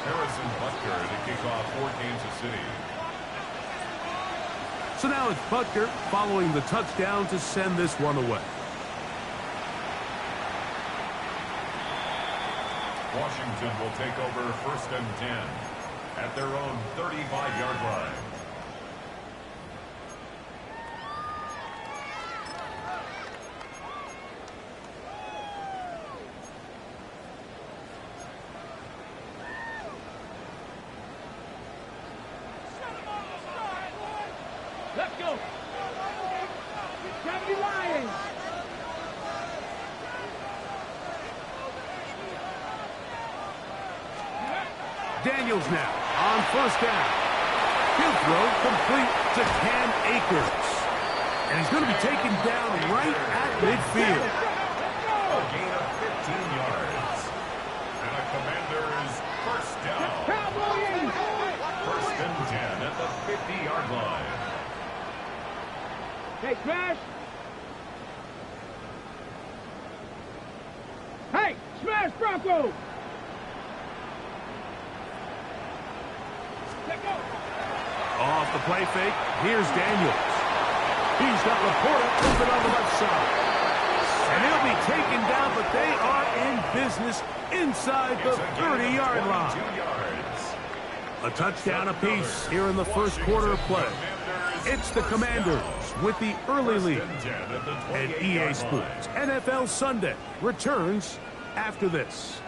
To kick off for Kansas City. So now it's Butker following the touchdown to send this one away. Washington will take over 1st and 10 at their own 35-yard line. Let's go. Gravity Lions. Daniels now on 1st down. He'll throw complete to Cam Akers. And he's going to be taken down right at midfield. A gain of 15 yards. And a Commander's 1st down. 1st and 10 at the 50-yard line. Hey, Smash! Hey, Smash Bronco! Let go! Off the play fake, here's Daniels. He's got Laporta open on the left side. And he'll be taken down, but they are in business inside the 30-yard line. A touchdown apiece here in the first quarter of play. It's the Commanders with the early lead. And EA Sports NFL Sunday returns after this.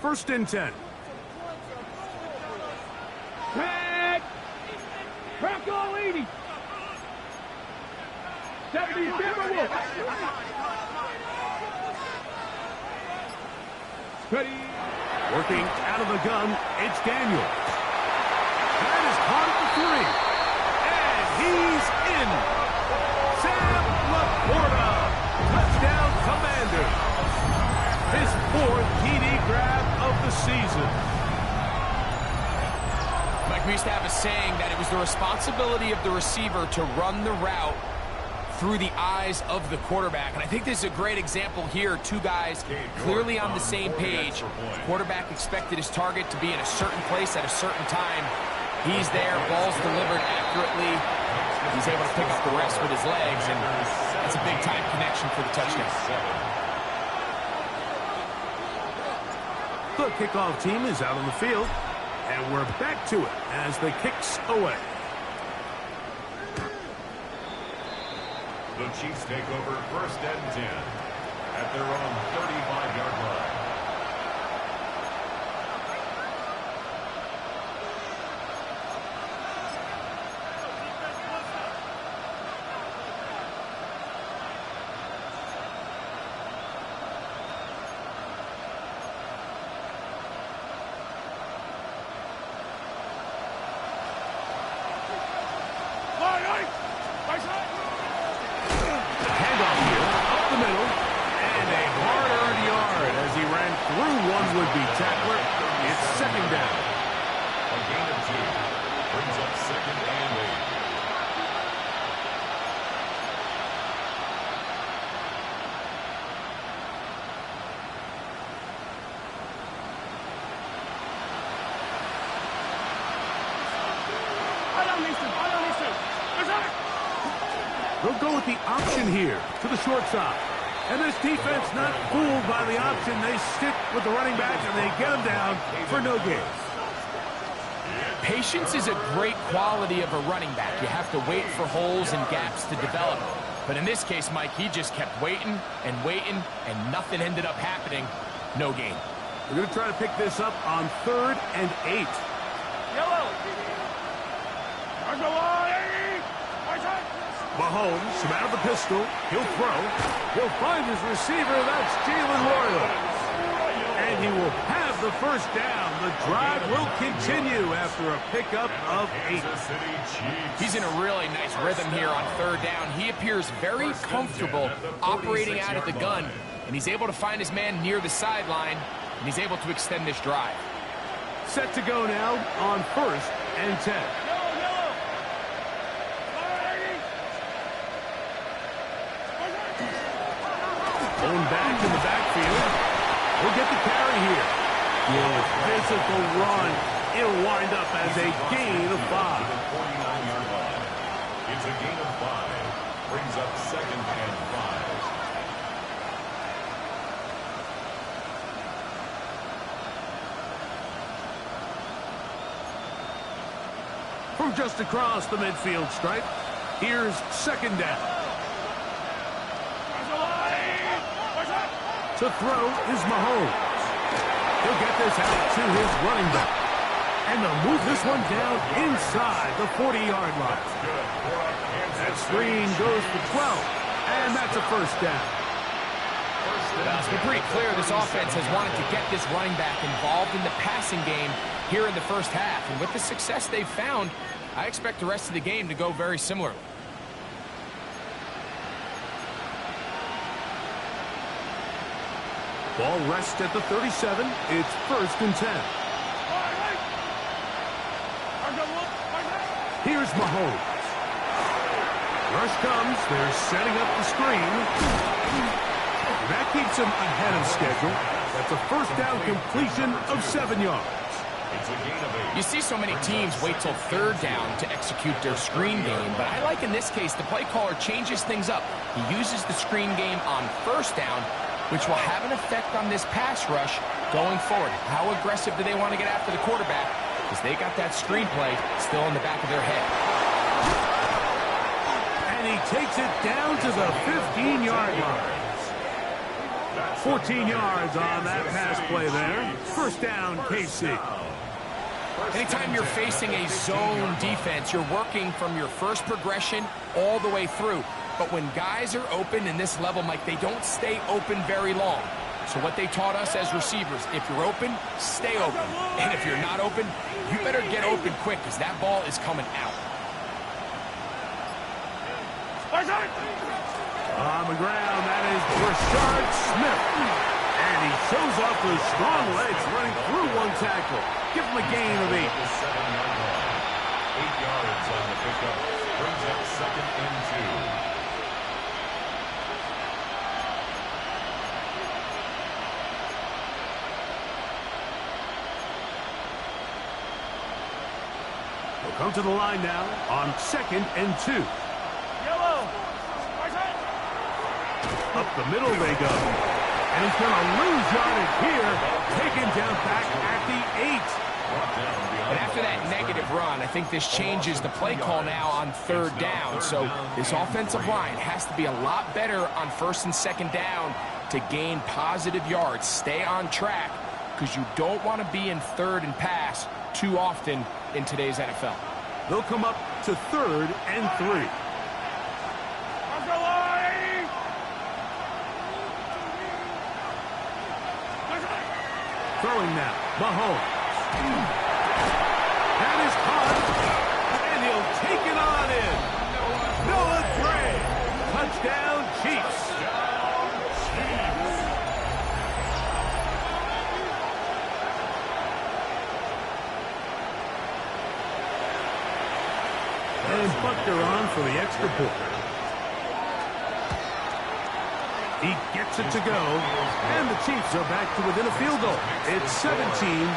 First and 10. Tag! Bronco 80! 70 Timberwolves! Ready. Working out of the gun, it's Daniels. That is caught at the 3. And he's in. Sam Laporta. Touchdown Commanders. His 4th TD grab of the season. Mike, we used to have a saying that it was the responsibility of the receiver to run the route through the eyes of the quarterback. And I think this is a great example here. Two guys clearly on the same page. The quarterback expected his target to be in a certain place at a certain time. He's there, ball's delivered accurately. He's able to pick up the rest with his legs, and that's a big-time connection for the touchdown. The kickoff team is out on the field, and we're back to it as the kick's away. The Chiefs take over 1st and 10 at their own 35-yard line. Handoff here, up the middle, and a hard-earned yard as he ran through one would-be tackler. It's 2nd down. A gain of 2 brings up 2nd and 8. They'll go with the option here to the short side. And this defense not fooled by the option. They stick with the running back, and they get him down for no gain. Patience is a great quality of a running back. You have to wait for holes and gaps to develop. But in this case, Mike, he just kept waiting and waiting, and nothing ended up happening. No gain. We're going to try to pick this up on 3rd and 8. Yellow! Mahomes from out of the pistol. He'll throw. He'll find his receiver. That's Jalen Royal. And he will have the 1st down. The drive will continue after a pickup of 8. He's in a really nice rhythm here on 3rd down. He appears very comfortable operating out of the gun, and he's able to find his man near the sideline, and he's able to extend this drive. Set to go now on 1st and 10. Going back to the backfield. He'll get the carry here. With physical run, it'll wind up as a gain of 5. 49-yard line. It's a gain of 5. Brings up 2nd and 5. From just across the midfield stripe, here's 2nd down. To throw is Mahomes. He'll get this out to his running back. And they'll move this one down inside the 40-yard line. That screen goes for 12, and that's a 1st down. It's been pretty clear this offense has wanted to get this running back involved in the passing game here in the 1st half. And with the success they've found, I expect the rest of the game to go very similarly. Ball rests at the 37. It's 1st and 10. Here's Mahomes. Rush comes. They're setting up the screen. That keeps him ahead of schedule. That's a 1st down completion of 7 yards. You see so many teams wait till 3rd down to execute their screen game, but I like in this case the play caller changes things up. He uses the screen game on 1st down, which will have an effect on this pass rush going forward. How aggressive do they want to get after the quarterback? Because they got that screenplay still in the back of their head. And he takes it down to the 15-yard line. 14 yards on that pass play there. 1st down, KC. Anytime you're facing a zone defense, you're working from your first progression all the way through. But when guys are open in this level, Mike, they don't stay open very long. So what they taught us as receivers, if you're open, stay open. And if you're not open, you better get open quick because that ball is coming out. On the ground, that is Rashard Smith. And he shows off those strong legs running through one tackle. Give him a gain of 8. 7-yard line. 8 yards on the pickup. Brings up 2nd and 2. They'll come to the line now on 2nd and 2. Yellow. Up the middle they go. And he's going to lose yardage here. Taken down back at the 8. And after that negative run, I think this changes the play call now on 3rd down. So this offensive line has to be a lot better on 1st and 2nd down to gain positive yards. Stay on track because you don't want to be in 3rd and pass too often in today's NFL. They'll come up to 3rd and 3. Throwing now, Mahomes. That is caught, and he'll take it on in. Noah Gray. Touchdown, Chiefs. And Butker on for the extra point. He gets it to go, and the Chiefs are back to within a field goal. It's 17-14. 17.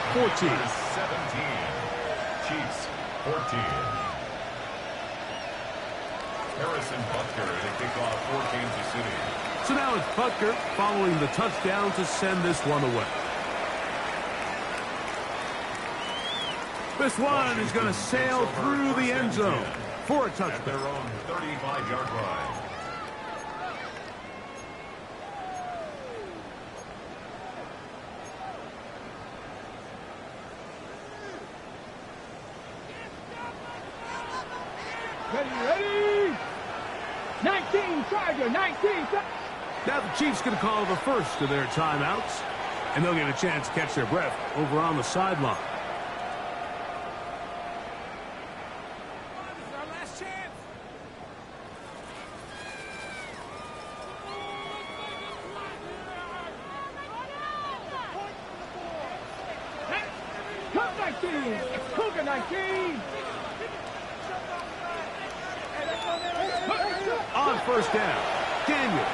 Chiefs, 14. Harrison Butker to kick off for Kansas City. So now it's Butker following the touchdown to send this one away. This one is going to sail through the end zone for a touchdown. At their own 35-yard line. Ready? 19, Charger, 19. Now the Chiefs going to call the first of their timeouts, and they'll get a chance to catch their breath over on the sideline. Come 19, Cougar 19. On 1st down, Daniel.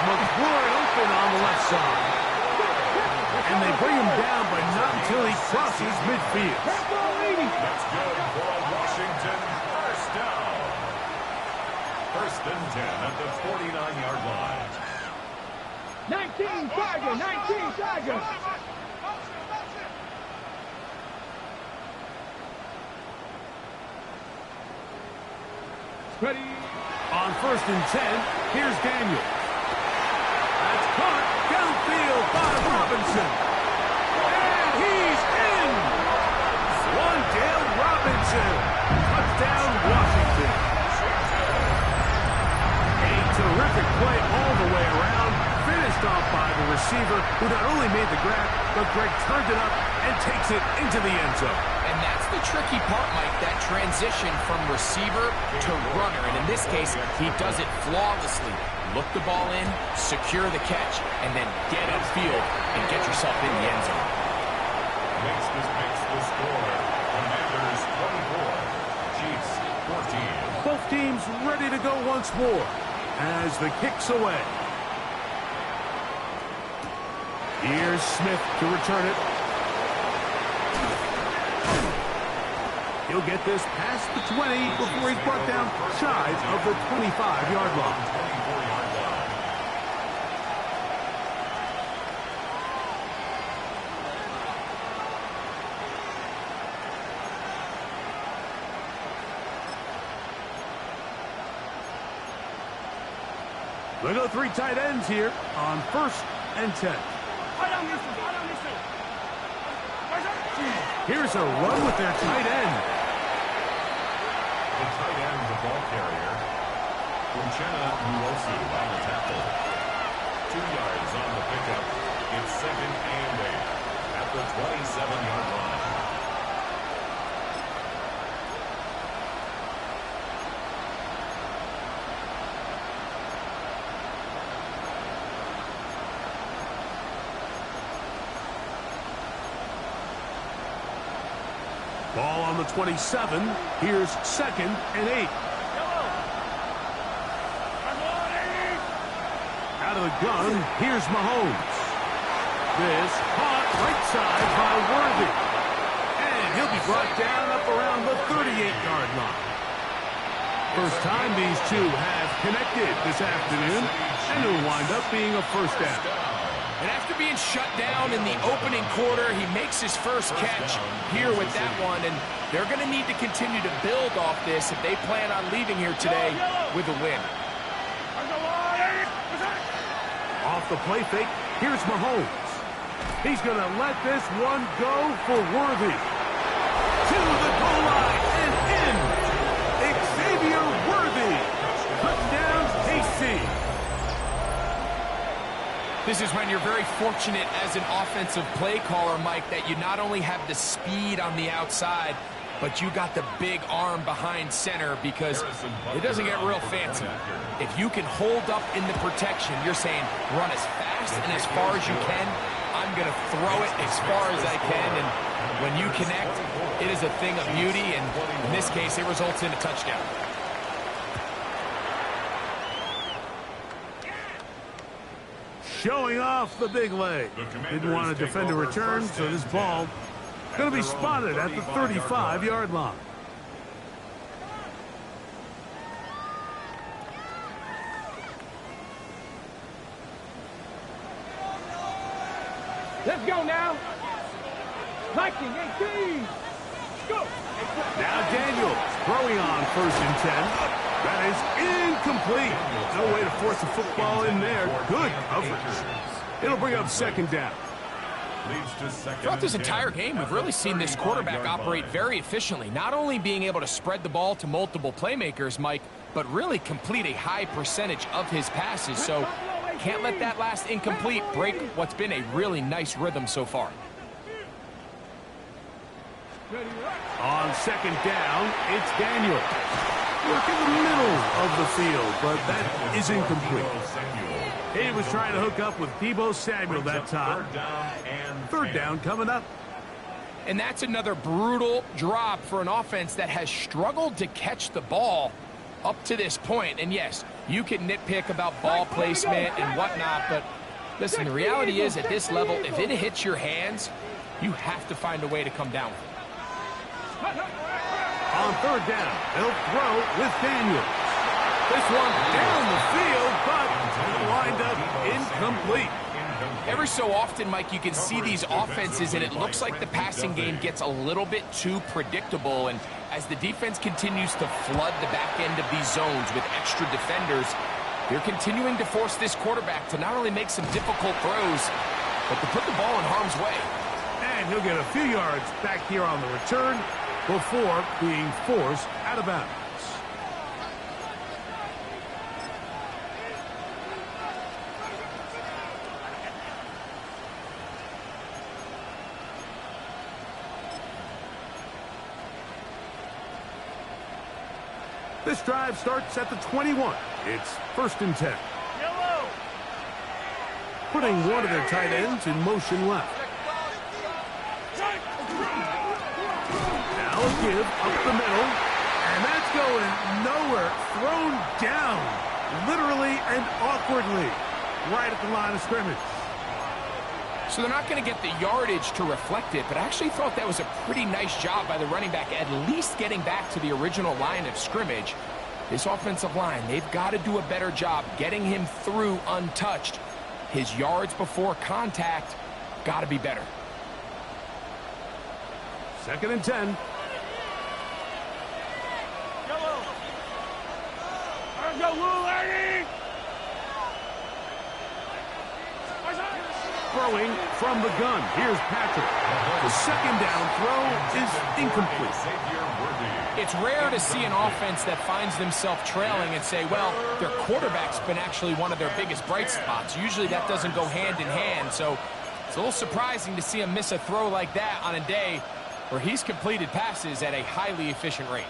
McLaurin open on the left side. And they bring him down, but not until he crosses midfield. That's good for Washington. First down. First and 10 at the 49-yard line. 19 Tiger, 19 Tiger. Ready. On first and 10, here's Daniel. That's caught downfield by Robinson. And he's in. Wandale Robinson. Touchdown, Washington. A terrific play all the way around. Finished off by the receiver, who not only made the grab, but Greg turned it up and takes it into the end zone. And that's the tricky part, Mike, that transition from receiver to runner. And in this case, he does it flawlessly. Look the ball in, secure the catch, and then get upfield and get yourself in the end zone. Makes the score. Commanders 24, Chiefs 14. Both teams ready to go once more as the kick's away. Here's Smith to return it. He'll get this past the 20 before he's brought down shy of the 25-yard line. 24-yard line. They go three tight ends here on first and 10. Here's a run with their tight end. The tight end, the ball carrier, Uchenna Nwosu on the tackle. 2 yards on the pickup. It's second and 8 at the 27-yard line. Ball on the 27. Here's second and 8. Out of the gun, here's Mahomes. This caught right side by Worthy. And he'll be brought down up around the 38-yard line. First time these two have connected this afternoon, and it'll wind up being a first down. And after being shut down in the opening quarter, he makes his first catch here with that one. And they're going to need to continue to build off this if they plan on leaving here today with a win. Off the play fake, here's Mahomes. He's going to let this one go for Worthy. To the goal line and in. Xavier Worthy. Touchdown, KC. This is when you're very fortunate as an offensive play caller, Mike, that you not only have the speed on the outside, but you got the big arm behind center, because it doesn't get real fancy. If you can hold up in the protection, you're saying run as fast and as far as you can. I'm going to throw it as far as I can, and when you connect, it is a thing of beauty, and in this case, it results in a touchdown. Showing off the big leg. Didn't want to defend a return, so this ball going to be spotted at the 35-yard line. Let's go now. 19, 18. Go. Now Daniels throwing on first and 10. That is incomplete. No way to force the football in there. Good coverage. It'll bring up second down. Throughout this entire game, we've really seen this quarterback operate very efficiently, not only being able to spread the ball to multiple playmakers, Mike, but really complete a high percentage of his passes. So can't let that last incomplete break what's been a really nice rhythm so far. On second down, it's Daniel. Work in the middle of the field, but that is incomplete. He was trying to hook up with Deebo Samuel that time. Third down coming up. And that's another brutal drop for an offense that has struggled to catch the ball. up to this point. And yes, you can nitpick about ball placement and whatnot, but listen, the reality is at this level, if it hits your hands, you have to find a way to come down with it. On third down, they'll throw with Daniels. This one down the field, but lined up incomplete. Every so often, Mike, you can see these offenses, and it looks like the passing game gets a little bit too predictable. And as the defense continues to flood the back end of these zones with extra defenders, they're continuing to force this quarterback to not only make some difficult throws, but to put the ball in harm's way. And he'll get a few yards back here on the return before being forced out of bounds. This drive starts at the 21. It's 1st and 10. Putting one of their tight ends in motion left. Now a give up the middle. And that's going nowhere. Thrown down. Literally and awkwardly. Right at the line of scrimmage. So they're not going to get the yardage to reflect it, but I actually thought that was a pretty nice job by the running back, at least getting back to the original line of scrimmage. This offensive line, they've got to do a better job getting him through untouched. His yards before contact got to be better. 2nd and 10. Throwing from the gun. Here's Patrick. The 2nd down throw is incomplete. It's rare to see an offense that finds themselves trailing and say, well, their quarterback's been actually one of their biggest bright spots. Usually that doesn't go hand in hand, so it's a little surprising to see him miss a throw like that on a day where he's completed passes at a highly efficient rate.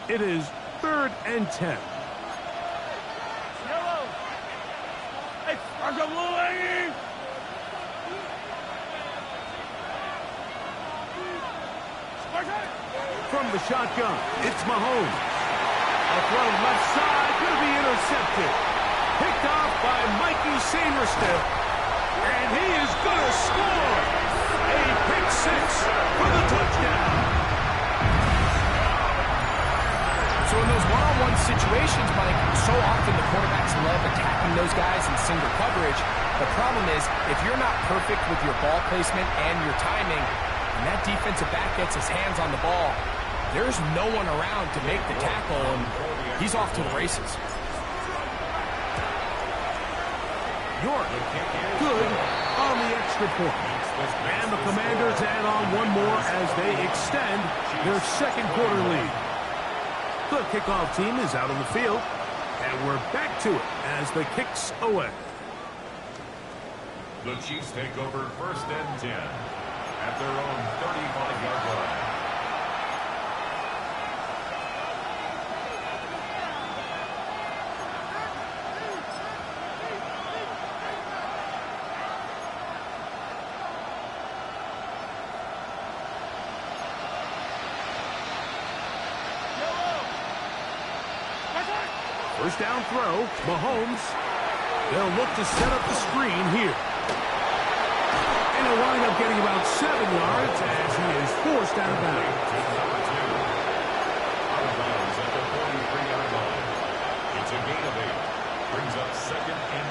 It is 3rd and 10. From the shotgun, it's Mahomes. A throw left side, going to be intercepted. Picked off by Mikey Sainristil. And he is going to score. A pick six for the touchdown. So in those one-on-one situations, Mike, so often the quarterbacks love attacking those guys in single coverage. The problem is, if you're not perfect with your ball placement and your timing, and that defensive back gets his hands on the ball, there's no one around to make the tackle, and he's off to the races. York, good on the extra point. And the Commanders add on one more as they extend their 2nd quarter lead. The kickoff team is out on the field, and we're back to it as the kick's away. The Chiefs take over 1st and 10 at their own 35-yard line. First down throw, Mahomes. They'll look to set up the screen here. And he'll wind up getting about 7 yards as he is forced out of bounds. Out of bounds at the 43-yard line. It's a gain of 8. Brings up 2nd and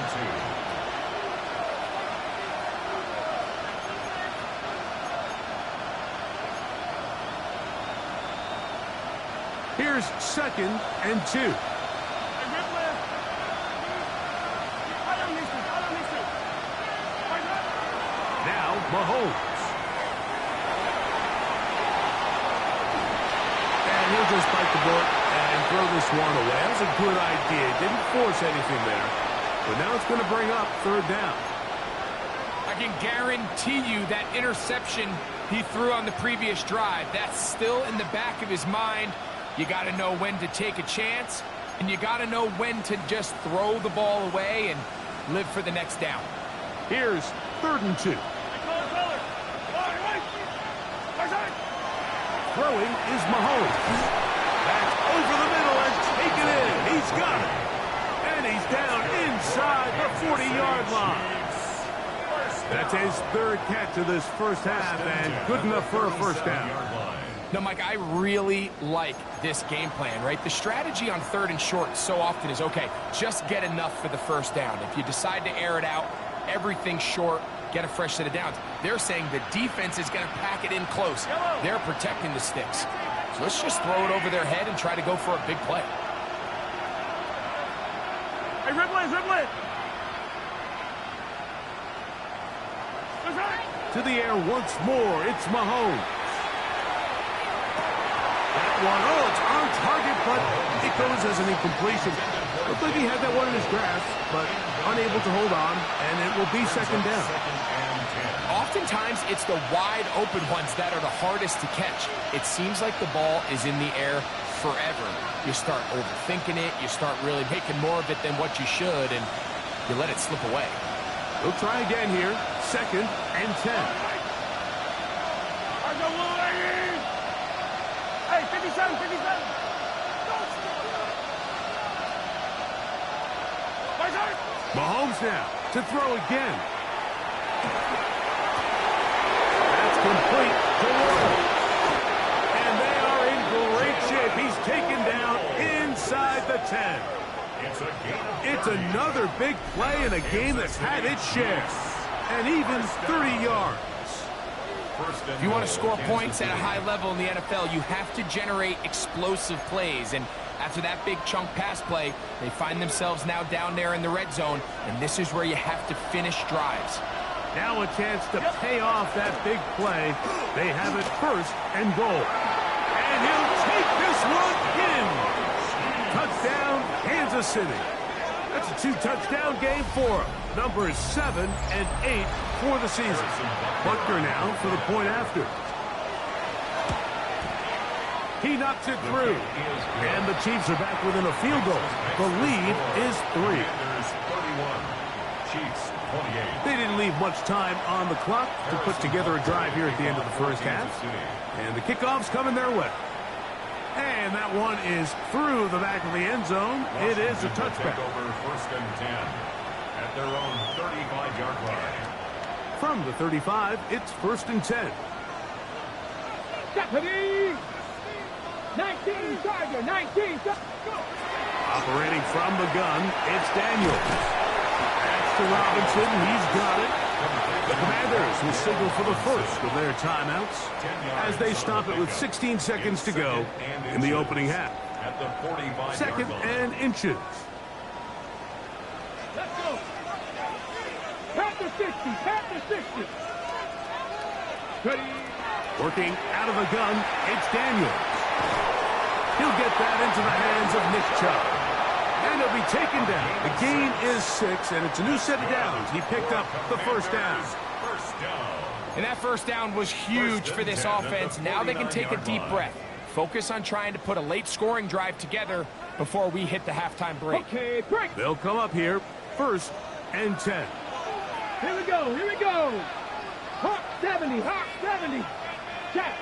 2. Here's 2nd and 2. Now Mahomes. And he'll just bite the bullet and throw this one away. That was a good idea. Didn't force anything there. But now it's going to bring up 3rd down. I can guarantee you that interception he threw on the previous drive, that's still in the back of his mind. You got to know when to take a chance And you got to know when to just throw the ball away and live for the next down. Here's 3rd and 2. Throwing is Mahomes. That's over the middle and taken in. He's got it. And he's down inside the 40-yard line. That's his 3rd catch of this first half, and good enough for a first down. Now, Mike, I really like this game plan, right? The strategy on 3rd and short so often is, okay, just get enough for the first down. If you decide to air it out, everything short, get a fresh set of downs. They're saying the defense is going to pack it in close. They're protecting the sticks. So let's just throw it over their head and try to go for a big play. Hey, Ridley! To the air once more, it's Mahomes. That one, it's on target, but it goes as an incompletion. Looked like he had that one in his grasp, but unable to hold on, and it will be 2nd down. Oftentimes, it's the wide open ones that are the hardest to catch. It seems like the ball is in the air forever. You start overthinking it, you start really making more of it than what you should, and you let it slip away. We'll try again here. 2nd and 10. Hey, 57. Mahomes now to throw again. That's complete to Warren. And they are in great shape. He's taken down inside the 10. It's another big play in a game that's had its share. And even 30 yards. If you want to score points at a high level in the NFL, you have to generate explosive plays. And after that big chunk pass play, they find themselves now down there in the red zone, and this is where you have to finish drives. Now a chance to pay off that big play. They have it 1st and goal. And he'll take this one in. Touchdown, Kansas City. That's a 2-touchdown game for him. Numbers 7 and 8 for the season. Butker now for the point after. He knocks it through. And the Chiefs are back within a field goal. The lead is 3. They didn't leave much time on the clock to put together a drive here at the end of the first half. And the kickoff's coming their way. And that one is through the back of the end zone. It is a touchback. Over 1st and 10 at their own 35-yard line. From the 35, it's 1st and 10. Deputy! 19 Tiger, 19 Tiger. Operating from the gun, it's Daniels. That's to Robinson. He's got it. The Commanders will signal for the first of their timeouts as they stop it with 16 seconds to go in the opening half. At the 45-yard 2nd line. and inches. Let's go. Panther 60, Panther 60. Ready. Working out of the gun, it's Daniels. He'll get that into the hands of Nick Chubb. And he'll be taken down. The gain is 6, and it's a new set of downs. He picked up the first down. And that first down was huge for this offense. Now they can take a deep breath. Focus on trying to put a late scoring drive together before we hit the halftime break. Okay, break. They'll come up here, 1st and 10. Here we go, here we go. Hawk 70, Hawk 70. Check.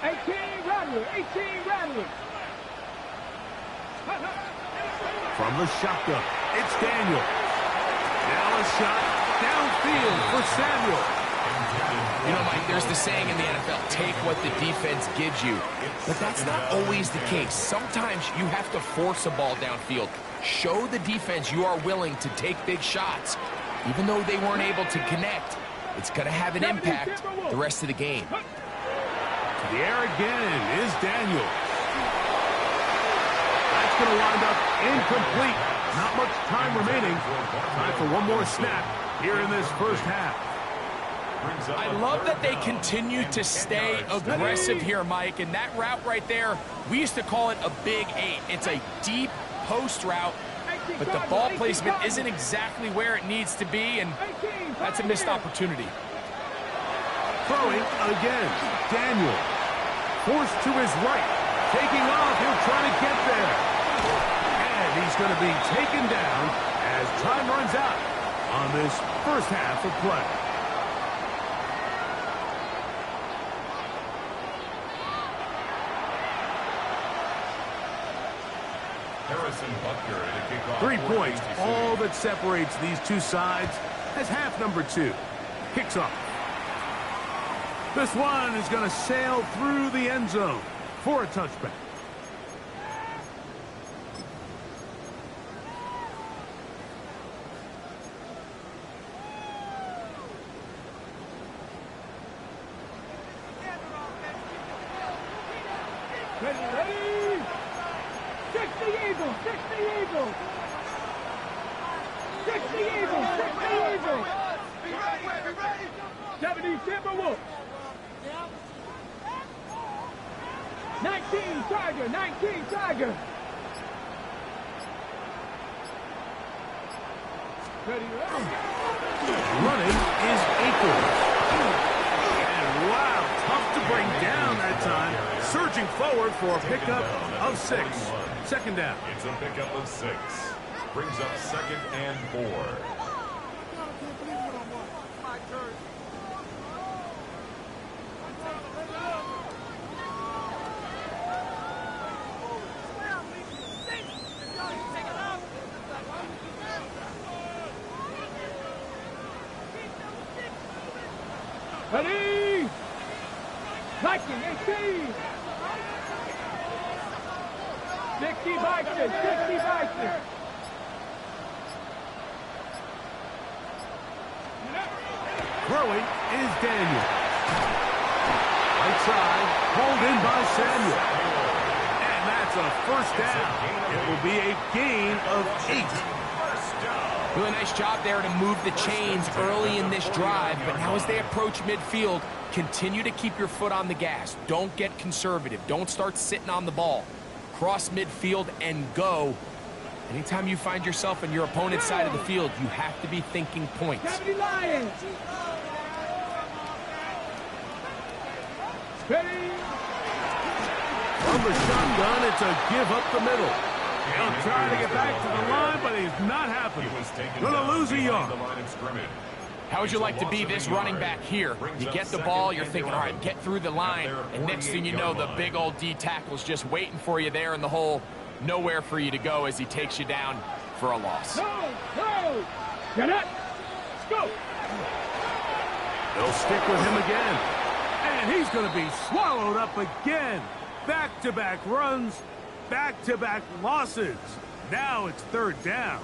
18 Rattler. From the shotgun, it's Daniel. Now a shot downfield for Samuel. You know, Mike, there's the saying in the NFL, take what the defense gives you. But that's not always the case. Sometimes you have to force a ball downfield. Show the defense you are willing to take big shots. Even though they weren't able to connect, it's going to have an impact the rest of the game. To the air again is Daniel. That's going to wind up incomplete. Not much time remaining. Time for one more snap here in this first half. I love that they continue to stay aggressive here, Mike. And that route right there, we used to call it a big 8. It's a deep post route, but the ball placement isn't exactly where it needs to be, and that's a missed opportunity. Throwing again, Daniel. forced to his right. Taking off, he'll try to get there. And he's going to be taken down as time runs out on this first half of play. Harrison Butker to kick off. 3 points, all that separates these two sides as half number 2 kicks off. This one is going to sail through the end zone for a touchback. Ready? 60 Eagles, 60 Eagles. 60 Eagles, 60 Eagles. 70 Timberwolves. 19 Tiger, 19 Tiger. Ready? Running is Akers. And wow, tough to bring down that time. Surging forward for a pickup of 6. Second down. It's a pickup of 6. Brings up 2nd and 4. Ready? Viking, 18. 60 Vikings, 60 Vikings. Throwing is Daniel. Right side, pulled in by Samuel. And that's a first down. It will be a gain of 8. Really nice job there to move the chains early in this drive, but now as they approach midfield, continue to keep your foot on the gas. Don't get conservative. Don't start sitting on the ball. Cross midfield and go. Anytime you find yourself on your opponent's side of the field, you have to be thinking points. 70 Lions. Ready? From the shotgun, it's a give up the middle. He'll try to get back to the line, but he's not happening. Gonna lose a yard. How would you like to be this running back here? You get the ball, you're thinking, all right, get through the line, and next thing you know, the big old D tackle's just waiting for you there in the hole. Nowhere for you to go as he takes you down for a loss. No! Get it! Let's go! They'll stick with him again. And he's going to be swallowed up again. Back-to-back runs, back-to-back losses. Now it's third down.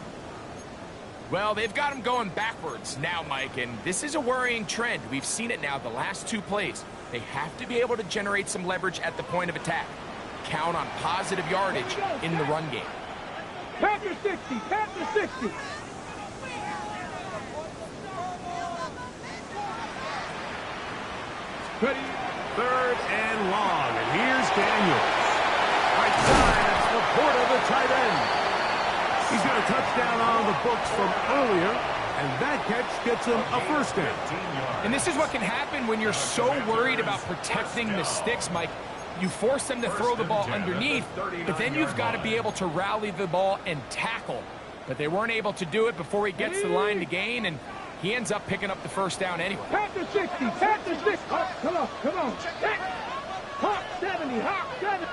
Well, they've got him going backwards now, Mike, and this is a worrying trend. We've seen it now the last 2 plays. They have to be able to generate some leverage at the point of attack. Count on positive yardage in the run game. Panther 60, Panther 60. Ready? Third and long, and here's Daniels. Right side, it's Laporta, the tight end. He's got a touchdown on the books from earlier, and that catch gets him a first down. And this is what can happen when you're so worried about protecting the sticks, Mike. You force them to throw the ball underneath, but then you've got to be able to rally the ball and tackle. But they weren't able to do it before he gets the line to gain, and he ends up picking up the first down anyway. Panther 60, Panther 60. Oh, come on. Hawk 70, Hawk 7,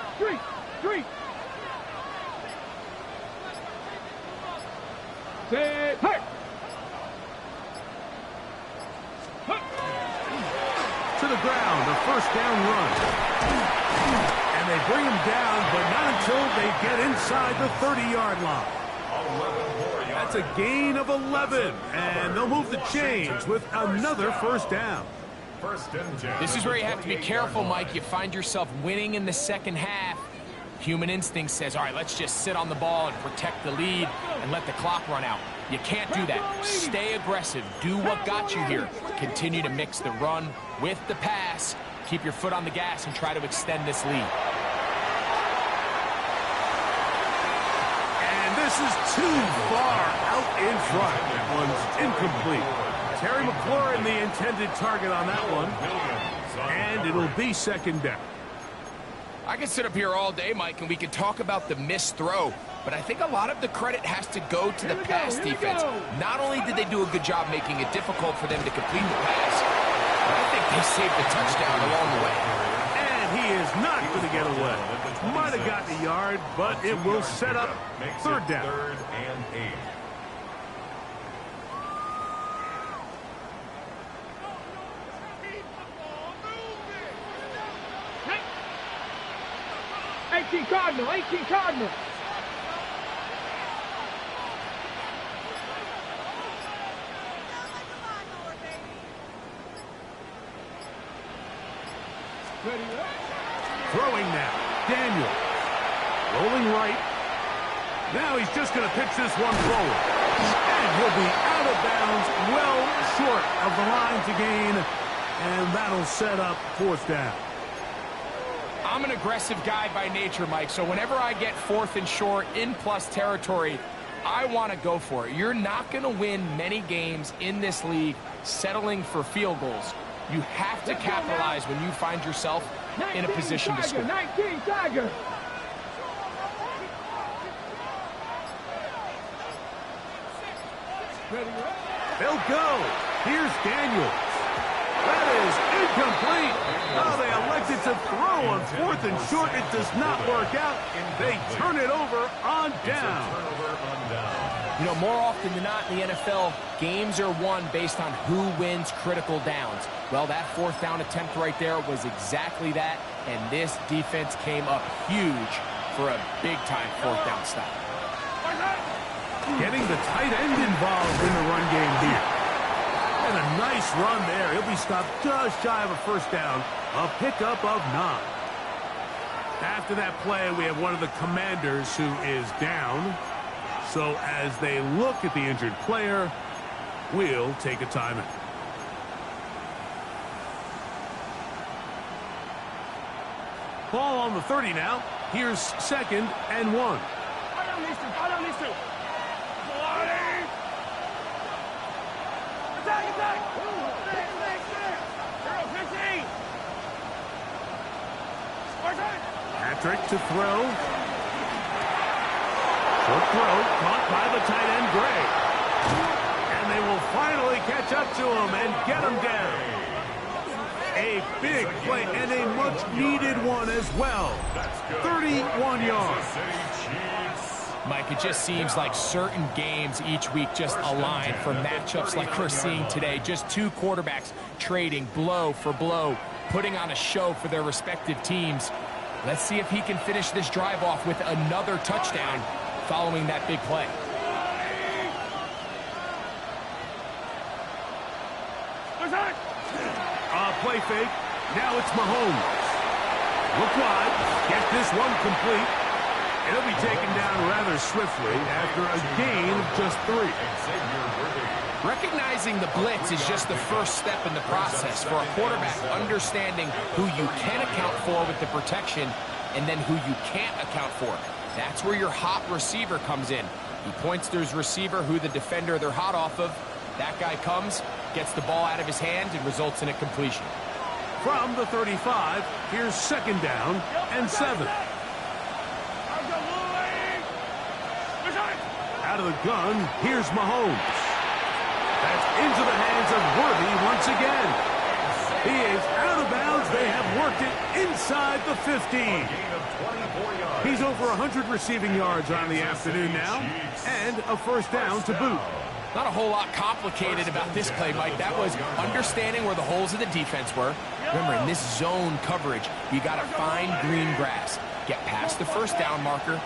street. Set, hey! To the ground, a first down run. And they bring him down, but not until they get inside the 30-yard line. That's a gain of 11, and they'll move the chains with another first down. This is where you have to be careful, Mike. You find yourself winning in the second half. Human instinct says, all right, let's just sit on the ball and protect the lead and let the clock run out. You can't do that. Stay aggressive. Do what got you here. Continue to mix the run with the pass. Keep your foot on the gas and try to extend this lead. And this is too far out in front. That one's incomplete. Terry McLaurin, the intended target on that one. And it'll be second down. I can sit up here all day, Mike, and we can talk about the missed throw, but I think a lot of the credit has to go to the pass defense. Not only did they do a good job making it difficult for them to complete the pass, but I think they saved the touchdown along the way. And he is not going to get away. Might have gotten a yard, but it will set up third down. Third and 8. Cardinal, 18 Cardinal. Throwing now. Daniel. Rolling right. Now he's just going to pitch this one forward. And he'll be out of bounds, well short of the line to gain. And that'll set up fourth down. I'm an aggressive guy by nature, Mike, so whenever I get fourth and short in plus territory, I want to go for it. You're not going to win many games in this league settling for field goals. You have to capitalize when you find yourself in a position to score. 19 Tiger. They'll go. Here's Daniels. That is incomplete. Oh, they elected to throw on fourth and short. It does not work out. They turn it over on down. You know, more often than not in the NFL, games are won based on who wins critical downs. Well, that fourth down attempt right there was exactly that, and this defense came up huge for a big-time fourth down stop. Getting the tight end involved in the run game here. And a nice run there. He'll be stopped just shy of a first down. A pickup of 9. After that play, we have one of the Commanders who is down. So as they look at the injured player, we'll take a timeout. Ball on the 30 now. Here's 2nd and 1. Patrick to throw. Short throw caught by the tight end, Gray. And they will finally catch up to him and get him down. A big play and a much-needed one as well. 31 yards. Mike, it just seems like certain games each week just align for matchups like we're seeing today. Just two quarterbacks trading blow for blow, putting on a show for their respective teams. Let's see if he can finish this drive off with another touchdown following that big play. Play fake. Now it's Mahomes. Look wide. Get this one complete. It'll be taken down rather swiftly after a gain of just 3. Recognizing the blitz is just the first step in the process for a quarterback, understanding who you can account for with the protection and then who you can't account for. That's where your hot receiver comes in. He points to his receiver, who the defender they're hot off of. That guy comes, gets the ball out of his hand, and results in a completion. From the 35, here's 2nd down and 7. Out of the gun, here's Mahomes. That's into the hands of Worthy once again. He is out of bounds. They have worked it inside the 15. He's over 100 receiving yards on the afternoon now, and a first down to boot. Not a whole lot complicated about this play, Mike. That was understanding where the holes of the defense were. Remember, in this zone coverage, you got to find green grass. Get past the first down marker,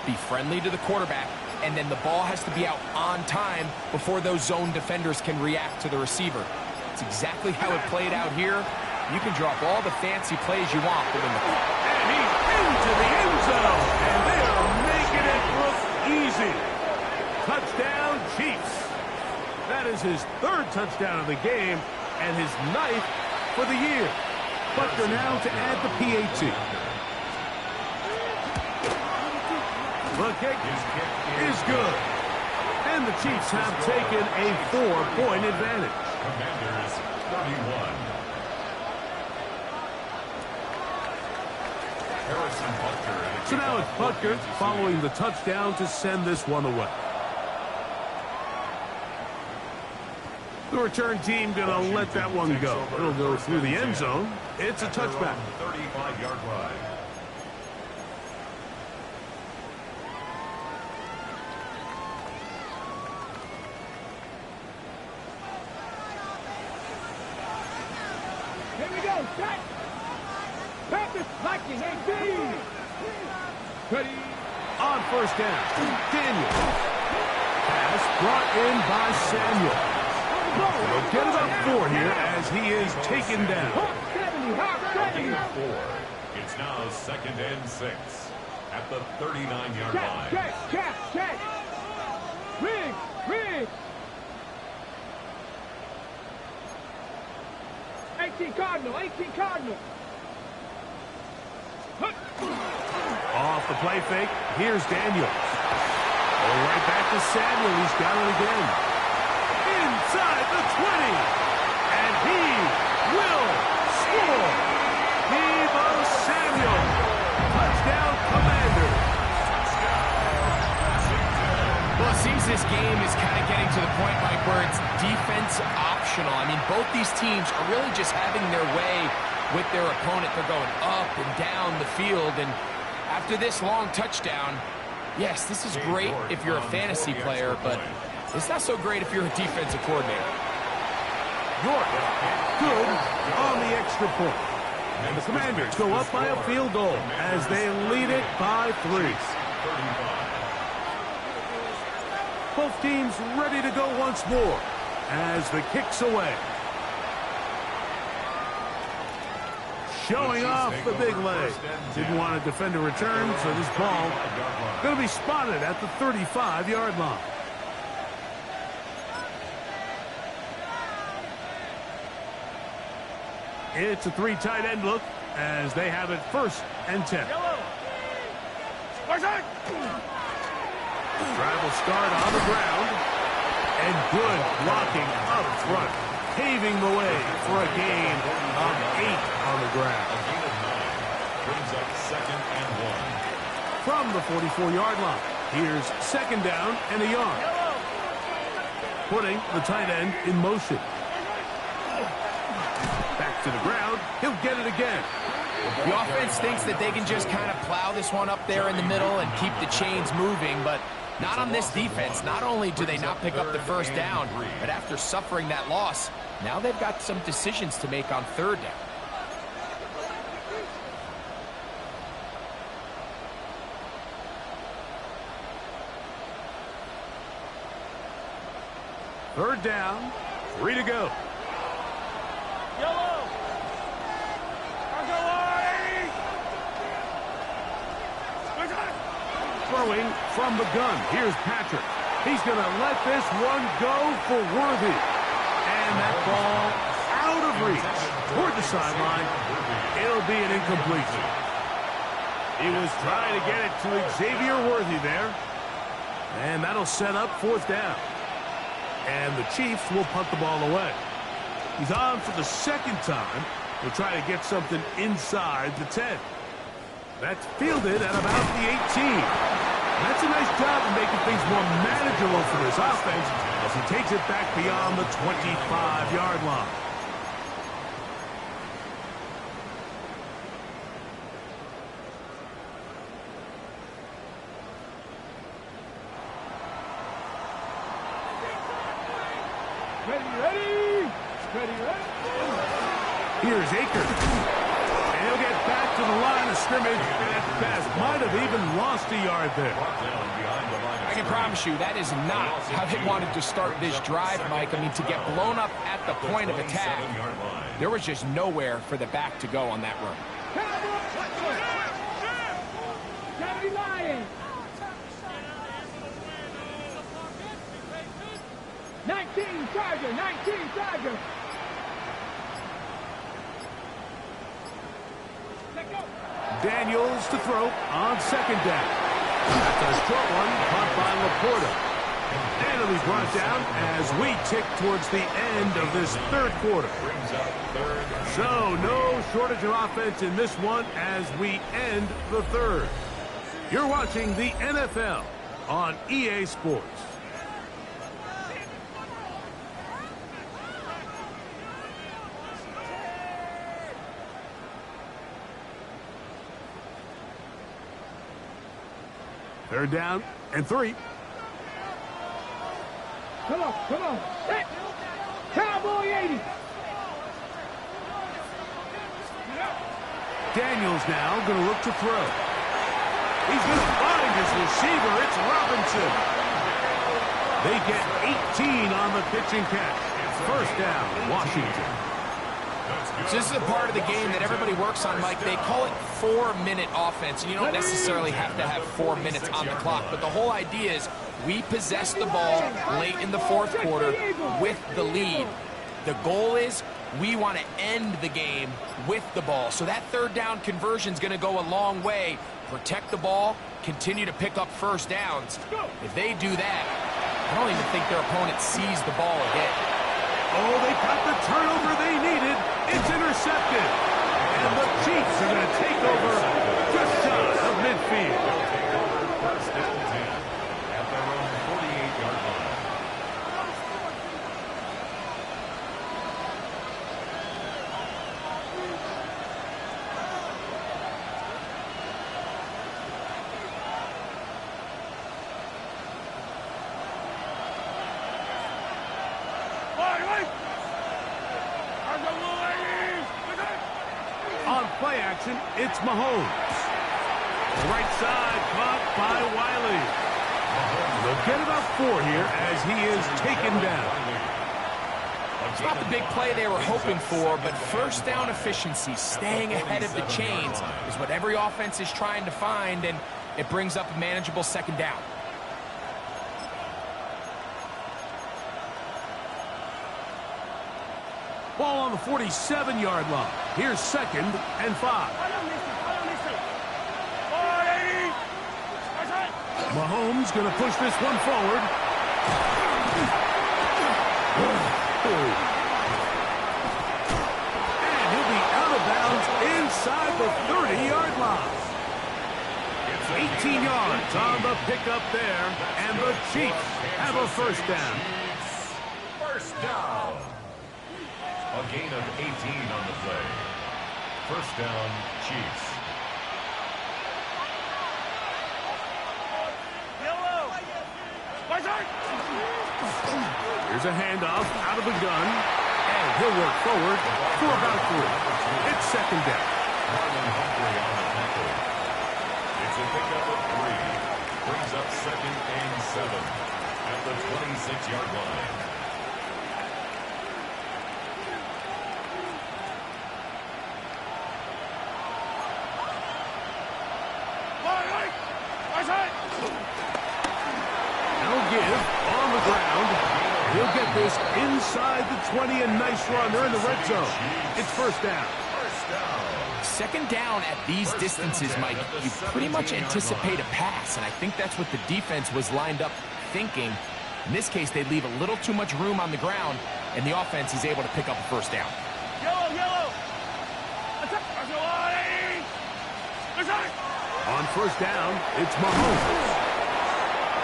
be friendly to the quarterback, and then the ball has to be out on time before those zone defenders can react to the receiver. It's exactly how it played out here. You can drop all the fancy plays you want, but when the... And he's into the end zone, and they are making it look easy. Touchdown, Chiefs. That is his 3rd touchdown of the game and his 9th for the year. Butker now to add the PAT. The kick is good. And the Chiefs have taken a 4-point advantage. Commanders 31. So now it's Butker following the touchdown to send this one away. The return team going to let that one go. It'll go through the end zone. It's a touchback. 35-yard line. Here we go, set! Purpose, Viking, 18! Ready? On first down, Daniel. Pass brought in by Samuel. They'll get about 4 here as he is taken down. Hawk 70, Hawk 70! It's now 2nd and 6 at the 39-yard line. Check! Rig! 18 Cardinal! Off the play fake, here's Daniels. Right back to Samuel, he's got it again. Inside the 20, and he will score. Deebo Samuel, touchdown Commanders. Well, it seems this game is kind of getting to the point, Mike, where it's defense optional. I mean, both these teams are really just having their way with their opponent. They're going up and down the field, and after this long touchdown, yes, this is great if you're a fantasy player, but it's not so great if you're a defensive coordinator. York, good on the extra point. And the Commanders go up by a field goal as they lead it by 3. Both teams ready to go once more as the kick's away. Showing off the big leg. Didn't want to defend a return, so this ball going to be spotted at the 35-yard line. It's a 3 tight end look as they have it 1st and 10. Travel start on the ground, and good blocking up front, paving the way for a gain of 8 on the ground. A gain of 9 brings up 2nd and 1. From the 44-yard line, here's 2nd down and a yard. Putting the tight end in motion. Back to the ground, he'll get it again. The offense thinks that they can just kind of plow this one up there in the middle and keep the chains moving, but not on this defense. Not only do they not pick up the 1st down, but after suffering that loss, now they've got some decisions to make on 3rd down. Third down, 3 to go. Throwing from the gun. Here's Patrick. He's going to let this one go for Worthy. And that ball out of reach toward the sideline. It'll be an incompletion. He was trying to get it to Xavier Worthy there. And that'll set up 4th down. And the Chiefs will punt the ball away. He's on for the 2nd time. He'll try to get something inside the 10. That's fielded at about the 18. That's a nice job of making things more manageable for this offense as he takes it back beyond the 25-yard line. Ready. Here's Akers. And he'll get back to the line of scrimmage and at best might have even lost a yard there. I can promise you that is not how they wanted to start this drive, Mike. I mean, to get blown up at the point of attack, there was just nowhere for the back to go on that run. 19 Charger. Daniels to throw on 2nd down. That's a short one caught by Laporta. And it'll be brought down as we tick towards the end of this third quarter. So no shortage of offense in this one as we end the third. You're watching the NFL on EA Sports. Third down and 3. Come on, come on. Hey, Cowboy 80. Daniels now going to look to throw. He's going to find his receiver. It's Robinson. They get 18 on the pitch and catch. First down, Washington. So this is a part of the game that everybody works on, Mike. They call it 4-minute offense. And you don't necessarily have to have 4 minutes on the clock. But the whole idea is we possess the ball late in the fourth quarter with the lead. The goal is we want to end the game with the ball. So that third down conversion is going to go a long way. Protect the ball, continue to pick up first downs. If they do that, I don't even think their opponent sees the ball again. Oh, they got the turnover they needed. It's intercepted. And the Chiefs are going to take over just shy of midfield. First down 10 at their own 48-yard line. On play action, it's Mahomes. Right side, caught by Wiley. They'll get about 4 here as he is taken down. It's not the big play they were hoping for, but first down efficiency, staying ahead of the chains, is what every offense is trying to find, and it brings up a manageable second down. Ball on the 47-yard line. Here's 2nd and 5. Mahomes going to push this one forward. And he'll be out of bounds inside the 30-yard line. 18 yards on the pickup there, and the Chiefs have a first down. First down. A gain of 18 on the play. First down, Chiefs. Here's a handoff out of the gun, and he'll work forward for about 3. It's second down. It's a pickup of 3. Brings up 2nd and 7 at the 26-yard line. He'll get this inside the 20, and nice run. They're in the red zone. It's first down. Second down at these distances, Mike, you pretty much anticipate a pass, and I think that's what the defense was lined up thinking. In this case, they leave a little too much room on the ground, and the offense is able to pick up a first down. On first down, it's Mahomes.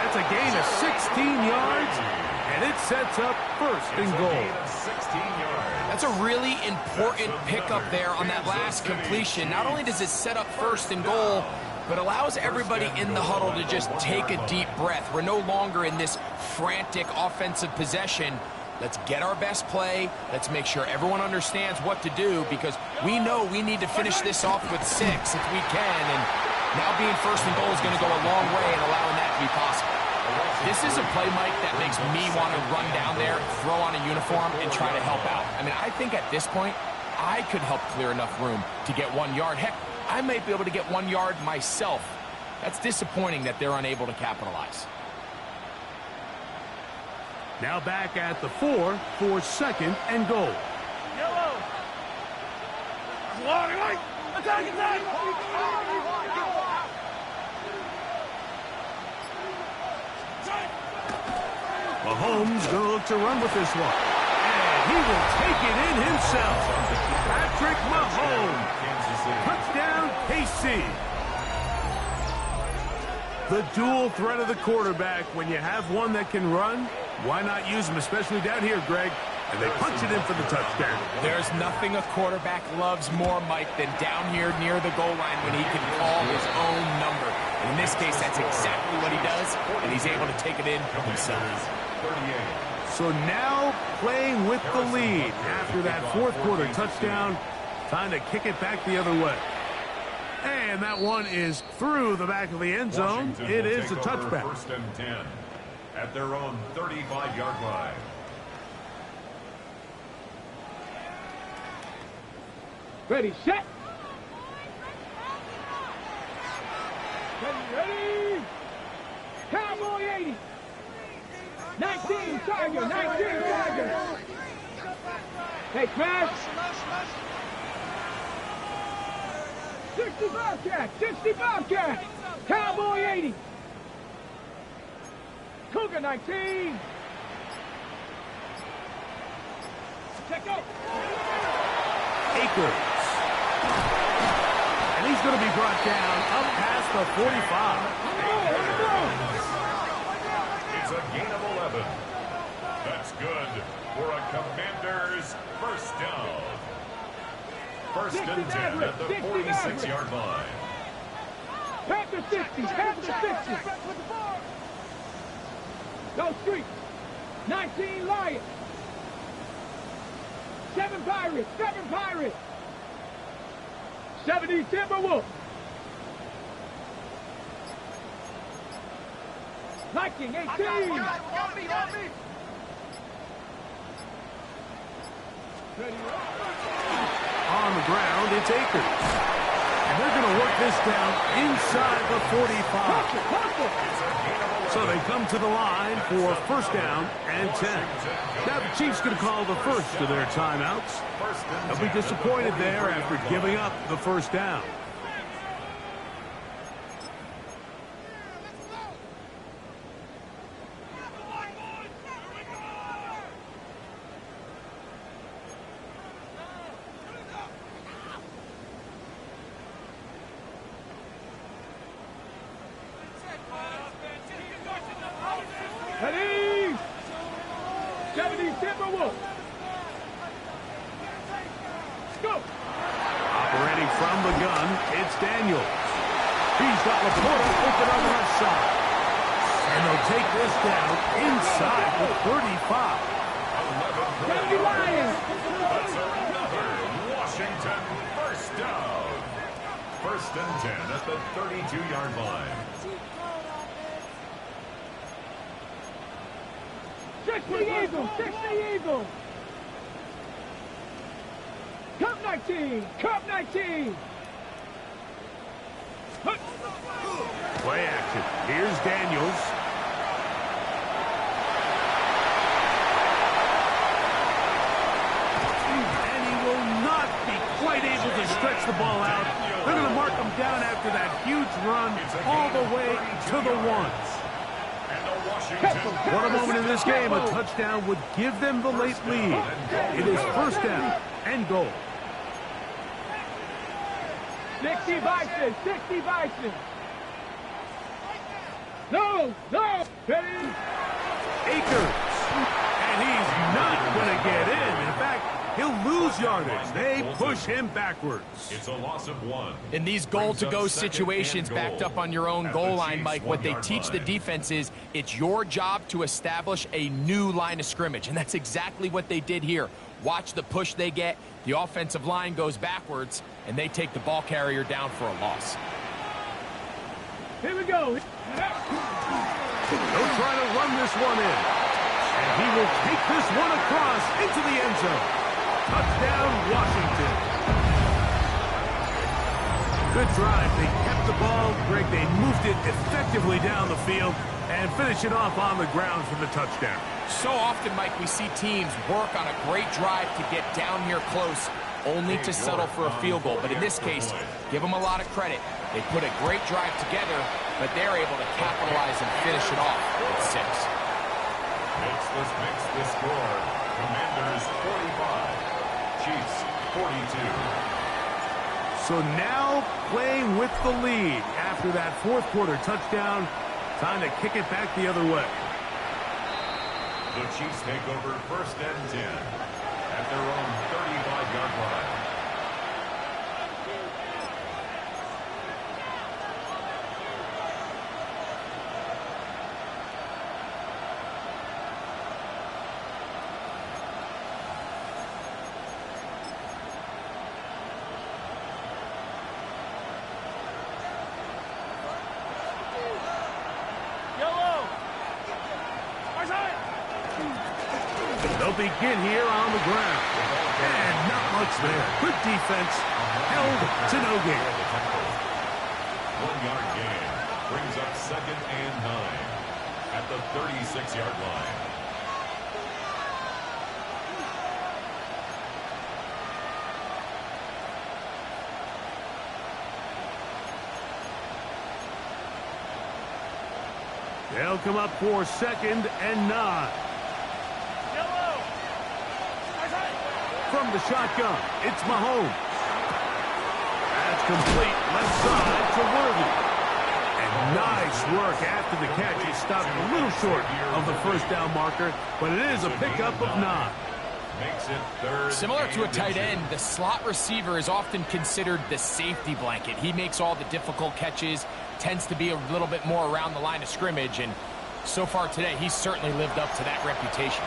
That's a gain of 16 yards, and it sets up first and goal. That's a really important pickup there on that last completion. Not only does it set up first and goal, but allows everybody in the huddle to just take a deep breath. We're no longer in this frantic offensive possession. Let's get our best play. Let's make sure everyone understands what to do, because we know we need to finish this off with 6 if we can. And now being first and goal is going to go a long way in allowing that to be possible. This is a play, Mike, that makes me want to run down there, throw on a uniform, and try to help out. I mean, I think at this point, I could help clear enough room to get 1 yard. Heck, I might be able to get 1 yard myself. That's disappointing that they're unable to capitalize. Now back at the 4 for second and goal. Mahomes going to look to run with this one. And he will take it in himself. Patrick Mahomes. Touchdown, KC. The dual threat of the quarterback. When you have one that can run, why not use him, especially down here, Greg? And they punch it in for the touchdown. There's nothing a quarterback loves more, Mike, than down here near the goal line when he can call his own number. And in this case, that's exactly what he does, and he's able to take it in himself. So now playing with the lead after that fourth quarter touchdown, time to kick it back the other way. And that one is through the back of the end zone. It is a touchback. First and 10 at their own 35-yard line. Ready, set. Ready. Cowboy 80. 19 Tiger, 19 Tiger. Hey, crash. 60 Bobcat, 60 Bobcat. Cowboy 80. Cougar 19. Check out. Akers. And he's going to be brought down up past the 45. It's a gain of 11. That's good for a Commanders first down. First and 10 at the 46-yard line. Pass the 60, pass the 60. No street. 19 Lions. 7 Pirates, 7 Pirates. 70 Timberwolves. Viking 18. On the ground, it's Akers. And they're going to work this down inside the 45. So they come to the line for first down and 10. Now the Chiefs going to call the first of their timeouts. They'll be disappointed there after giving up the first down. Ready. 70 Timberwolves. Go. Operating from the gun, it's Daniels. He's got Laporta open on the left side. And they'll take this down inside the 35. 70 Lions. That's another Washington first down. First and 10 at the 32-yard line. 60 Eagles, 60 Eagles. Cup 19, Cup 19. Play action. Here's Daniels. And he will not be quite able to stretch the ball out. They're going to mark him down after that huge run all the way to the ones. What a moment in this game. A touchdown would give them the late lead. It is first down and goal. 60 Bison, 60 Bison. No, no. Ready. Akers. And he's not going to get in. In fact, he'll lose yardage. They push him backwards. It's a loss of 1. In these goal-to-go situations backed up on your own goal line, Mike, what they teach the defense is it's your job to establish a new line of scrimmage, and that's exactly what they did here. Watch the push they get. The offensive line goes backwards, and they take the ball carrier down for a loss. Here we go. They'll try to run this one in. And he will take this one across into the end zone. Touchdown, Washington. Good drive. They kept the ball. Greg, they moved it effectively down the field and finish it off on the ground for the touchdown. So often, Mike, we see teams work on a great drive to get down here close, only to settle for a field goal. But in this case, give them a lot of credit. They put a great drive together, but they're able to capitalize and finish it off with 6. It's Let's mix the score. Commanders 45, Chiefs 42. So now playing with the lead after that fourth quarter touchdown. Time to kick it back the other way. The Chiefs take over 1st and 10 at their own 35-yard line. They'll begin here on the ground. And not much there. Good defense. Held to no gain. 1-yard gain brings up 2nd and 9 at the 36-yard line. They'll come up for 2nd and 9. From the shotgun, it's Mahomes. That's complete left side to Worthy. And nice work after the catch. He stopped a little short of the first down marker, but it is a pickup of 9. Makes it 3rd. Similar to a tight end, the slot receiver is often considered the safety blanket. He makes all the difficult catches, tends to be a little bit more around the line of scrimmage, and so far today, he's certainly lived up to that reputation.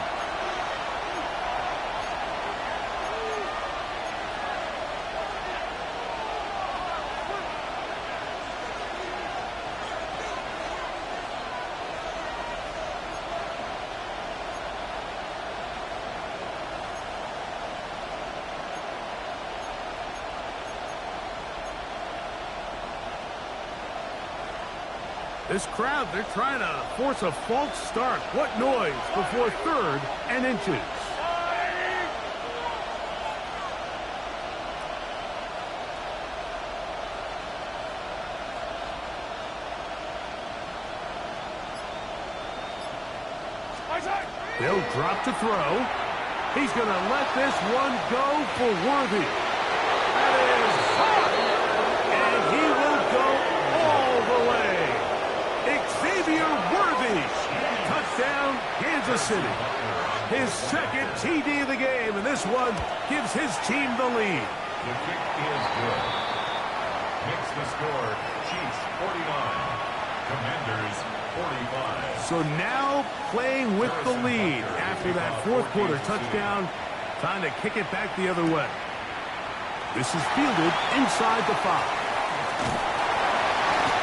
This crowd, they're trying to force a false start. What noise before 3rd and inches. They'll drop to throw. He's going to let this one go for Worthy. That is hot. And he will go all the way. Xavier Worthy. Touchdown, Kansas City. His 2nd TD of the game, and this one gives his team the lead. The kick is good. Makes the score Chiefs 49, Commanders 45. So now playing with the lead after that fourth quarter touchdown. Time to kick it back the other way. This is fielded inside the 5.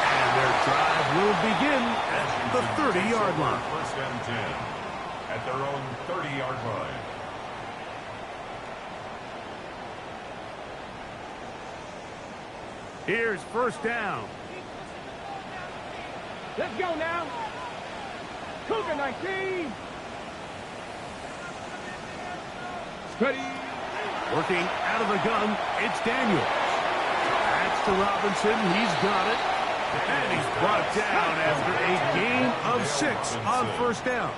And their drive will begin at the 30-yard line. 1st and 10 at their own 30-yard line. Here's 1st down. Let's go now. Cougar 19. Ready. Working out of the gun, it's Daniels. That's to Robinson. He's got it. And he's brought down after a gain of 6 on 1st down.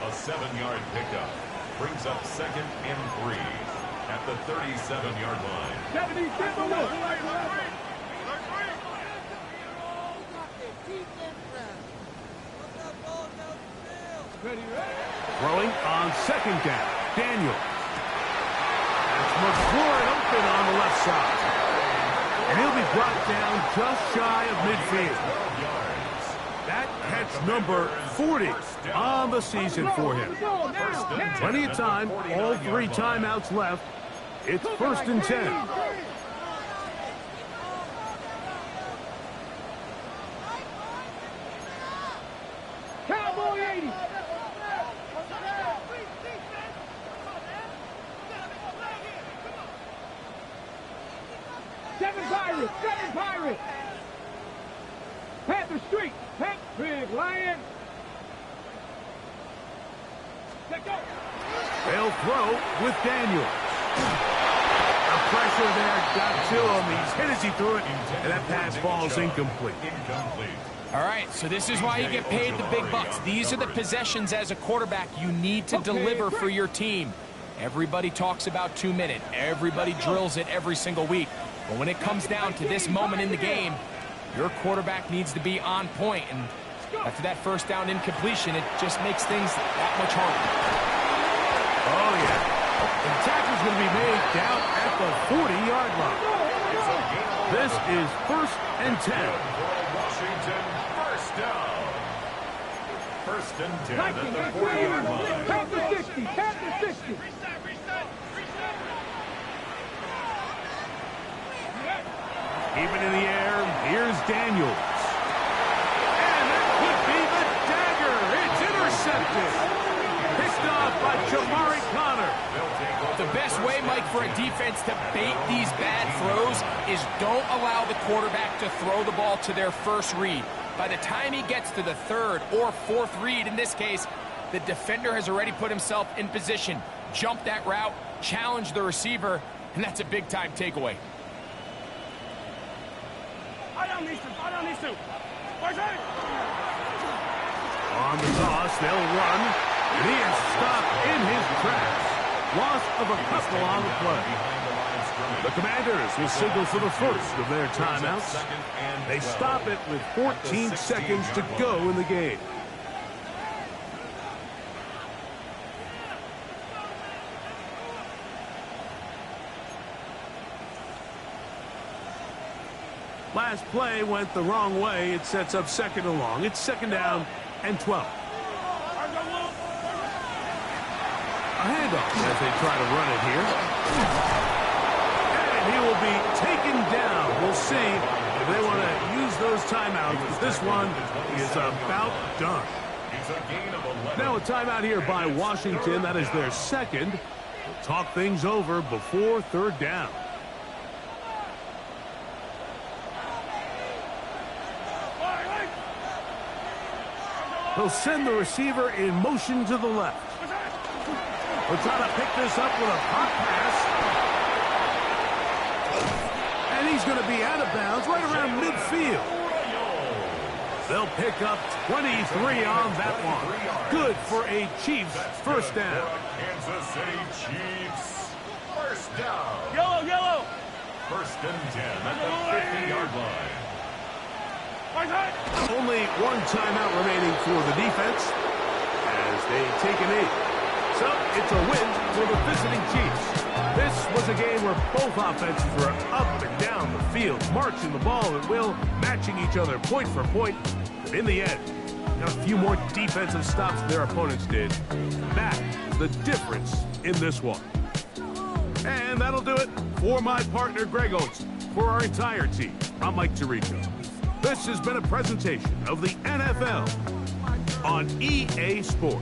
A 7-yard pickup brings up 2nd and 3 at the 37-yard line. 77 look. Ready. Throwing on 2nd down. Daniels. That's McLaurin open on the left side. And he'll be brought down just shy of midfield. That catch number 40 on the season for him. Plenty of time, all 3 timeouts left. It's 1st and 10. Cowboy 80. Seven Pirates. Panther Street. Big Lion. Let go. They'll throw with Daniels. The pressure there got to him. He's hit as he threw it, and that pass falls incomplete. All right, so this is why you get paid the big bucks. These are the possessions as a quarterback you need to deliver for your team. Everybody talks about 2 minutes. Everybody drills it every single week. But when it comes down to this moment in the game, your quarterback needs to be on point. And after that first down incompletion, it just makes things that much harder. Oh, yeah. The tackle's going to be made down at the 40-yard line. This is 1st and 10. Washington, first down. 1st and 10 at the 40-yard line. Count to 60. Count to 60. Keeping in the air, here's Daniels. And that could be the dagger. It's intercepted. Picked off by Jamari Connor. The best way, Mike, for a defense to bait these bad throws is don't allow the quarterback to throw the ball to their first read. By the time he gets to the 3rd or 4th read, in this case, the defender has already put himself in position, jumped that route, challenged the receiver, and that's a big-time takeaway. On the toss, they'll run. And he is stopped in his tracks. Loss of a couple on the play. The Commanders will signal for the first of their timeouts. They stop it with 14 seconds to go in the game. Last play went the wrong way. It sets up 2nd and long. It's 2nd down and 12. A handoff as they try to run it here. And he will be taken down. We'll see if they want to use those timeouts. But this one is about done. Now a timeout here by Washington. That is their 2nd. We'll talk things over before 3rd down. He'll send the receiver in motion to the left. We'll try to pick this up with a hot pass. And he's going to be out of bounds right around midfield. They'll pick up 23 on that one. Good for a Chiefs first down. Kansas City Chiefs, first down. Yellow, yellow. 1st and 10 at the 50-yard line. Only one timeout remaining for the defense as they take a knee. So it's a win for the visiting Chiefs. This was a game where both offenses were up and down the field, marching the ball at will, matching each other point for point. But in the end, got a few more defensive stops than their opponents did. That is the difference in this one. And that'll do it for my partner, Greg Oates. For our entire team, I'm Mike Tirico. This has been a presentation of the NFL on EA Sports.